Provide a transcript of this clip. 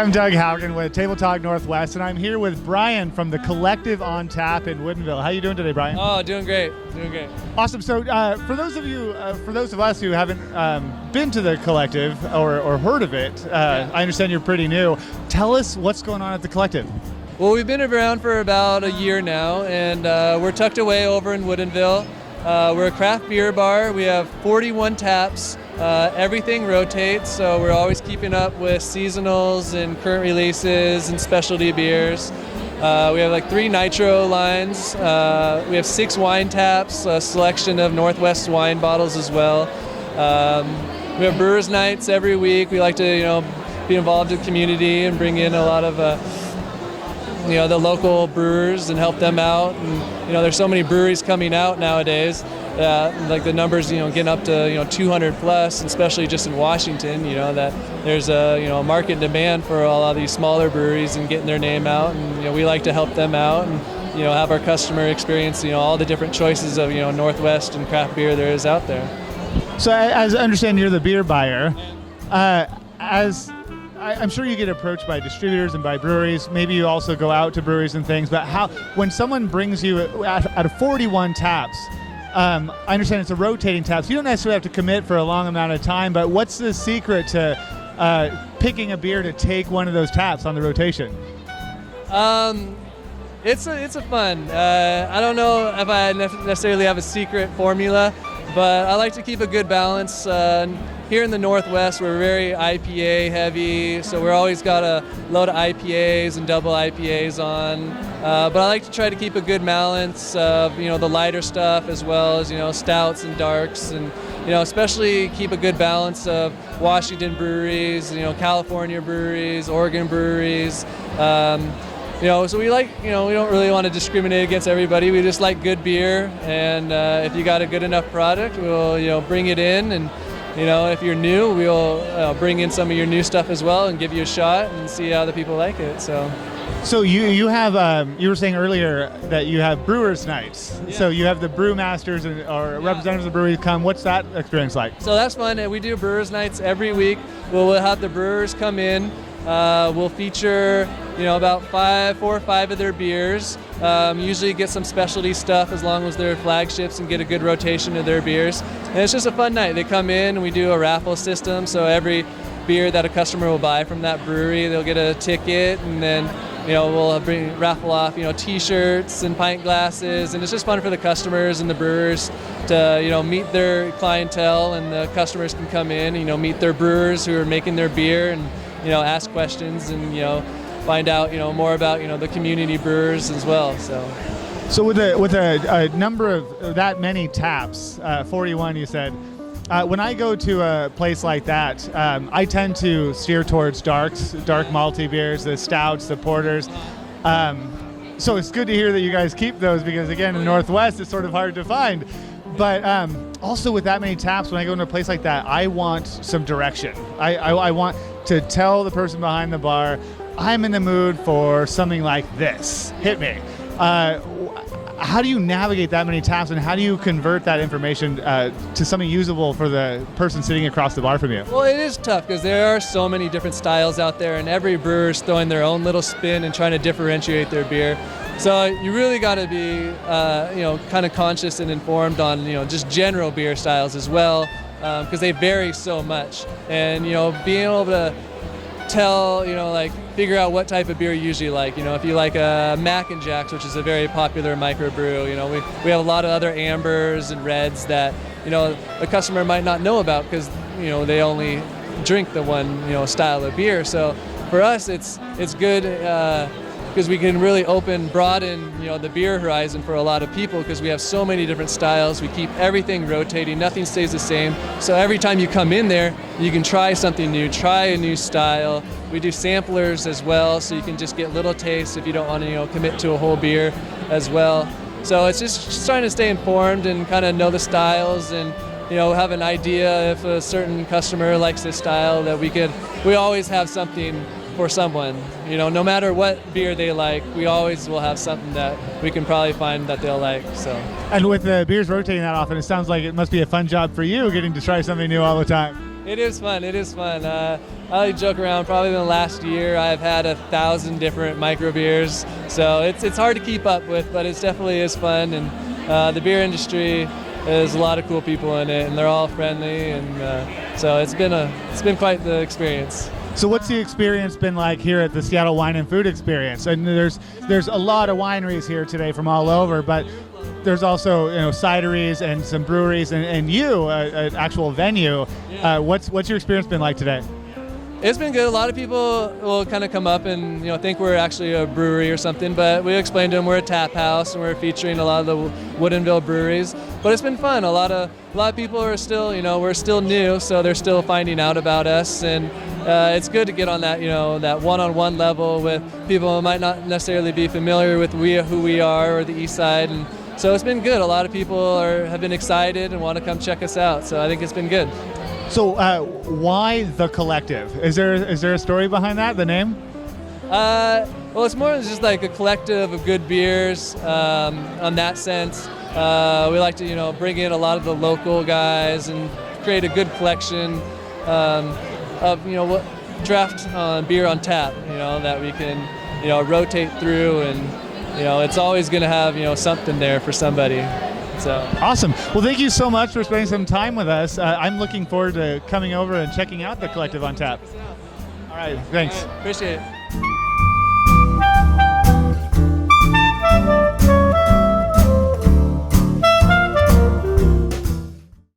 I'm Doug Haugen with TableTalk Northwest, and I'm here with Brian from the Collective on Tap in Woodinville. How you doing today, Brian? Oh, doing great, doing great. Awesome. So, for those of us who haven't been to the Collective or heard of it, I understand you're pretty new. Tell us what's going on at the Collective. Well, we've been around for about a year now, and we're tucked away over in Woodinville. We're a craft beer bar. We have 41 taps. Everything rotates, so we're always keeping up with seasonals and current releases and specialty beers. We have like 3 nitro lines. We have 6 wine taps, a selection of Northwest wine bottles as well. We have Brewers Nights every week. We like to, be involved in the community and bring in a lot of, the local brewers and help them out. And there's so many breweries coming out nowadays. Like the numbers, getting up to 200 plus, especially just in Washington. That there's a market demand for a lot of these smaller breweries and getting their name out, and we like to help them out and have our customer experience all the different choices of Northwest and craft beer there is out there. So, as I understand, you're the beer buyer. I'm sure you get approached by distributors and by breweries. Maybe you also go out to breweries and things. But when someone brings you out of 41 taps. I understand it's a rotating tap, so you don't necessarily have to commit for a long amount of time, but what's the secret to picking a beer to take one of those taps on the rotation? It's a fun. I don't know if I necessarily have a secret formula, but I like to keep a good balance. Here in the Northwest, we're very IPA heavy, so we're always got a load of IPAs and double IPAs on. But I like to try to keep a good balance of the lighter stuff as well as stouts and darks, and especially keep a good balance of Washington breweries, California breweries, Oregon breweries. So we like, we don't really want to discriminate against everybody. We just like good beer, and if you got a good enough product, we'll bring it in, and if you're new, we'll bring in some of your new stuff as well and give you a shot and see how the people like it. So you have you were saying earlier that you have Brewers Nights. Yeah. So you have the brewmasters or representatives of breweries come. What's that experience like? So that's fun. We do Brewers Nights every week. We'll have the brewers come in. We'll feature about 4 or 5 of their beers. Usually get some specialty stuff as long as they're flagships and get a good rotation of their beers. And it's just a fun night. They come in and we do a raffle system. So every beer that a customer will buy from that brewery, they'll get a ticket, and then we'll raffle off T-shirts and pint glasses, and it's just fun for the customers and the brewers to meet their clientele, and the customers can come in, meet their brewers who are making their beer, and ask questions and find out more about the community brewers as well. So with a number of that many taps, 41 you said. When I go to a place like that, I tend to steer towards dark malty beers, the stouts, the porters. So it's good to hear that you guys keep those, because again, in the Northwest, it's sort of hard to find. But also with that many taps, when I go into a place like that, I want some direction. I want to tell the person behind the bar, I'm in the mood for something like this. Hit me. How do you navigate that many taps, and how do you convert that information to something usable for the person sitting across the bar from you? Well, it is tough because there are so many different styles out there, and every brewer is throwing their own little spin and trying to differentiate their beer. So you really got to be, kind of conscious and informed on, just general beer styles as well, because they vary so much. And, being able to tell, figure out what type of beer you usually like. If you like a Mac and Jacks, which is a very popular microbrew, we have a lot of other ambers and reds that, the customer might not know about because, they only drink the one, style of beer. So for us, it's good because we can really broaden, the beer horizon for a lot of people, because we have so many different styles. We keep everything rotating, nothing stays the same. So every time you come in there, you can try something new, try a new style. We do samplers as well, so you can just get little tastes if you don't want to, commit to a whole beer as well. So it's just trying to stay informed and kind of know the styles, and have an idea if a certain customer likes this style, that we always have something for someone. No matter what beer they like, we always will have something that we can probably find that they'll like. So. And with the beers rotating that often, it sounds like it must be a fun job for you, getting to try something new all the time. It is fun. It is fun. I like to joke around. Probably in the last year, I've had 1,000 different micro beers. So it's hard to keep up with, but it definitely is fun. And the beer industry, there's a lot of cool people in it, and they're all friendly. And so it's been quite the experience. So what's the experience been like here at the Seattle Wine and Food Experience? And there's a lot of wineries here today from all over, but there's also cideries and some breweries and you, an actual venue. Yeah. What's your experience been like today? It's been good. A lot of people will kind of come up and think we're actually a brewery or something, but we explained to them we're a tap house and we're featuring a lot of the Woodinville breweries. But it's been fun. A lot of people are still we're still new, so they're still finding out about us, and it's good to get on that that one-on-one level with people who might not necessarily be familiar with who we are or the East Side, and so it's been good. A lot of people have been excited and want to come check us out. So I think it's been good. So why The Collective? Is there a story behind that, the name? Well, it's more than just like a collective of good beers on that sense. We like to bring in a lot of the local guys and create a good collection of what draft beer on tap, that we can rotate through, and it's always going to have something there for somebody. So awesome. Well, thank you so much for spending some time with us. I'm looking forward to coming over and checking out The Collective on tap. All right, thanks. All right, appreciate it.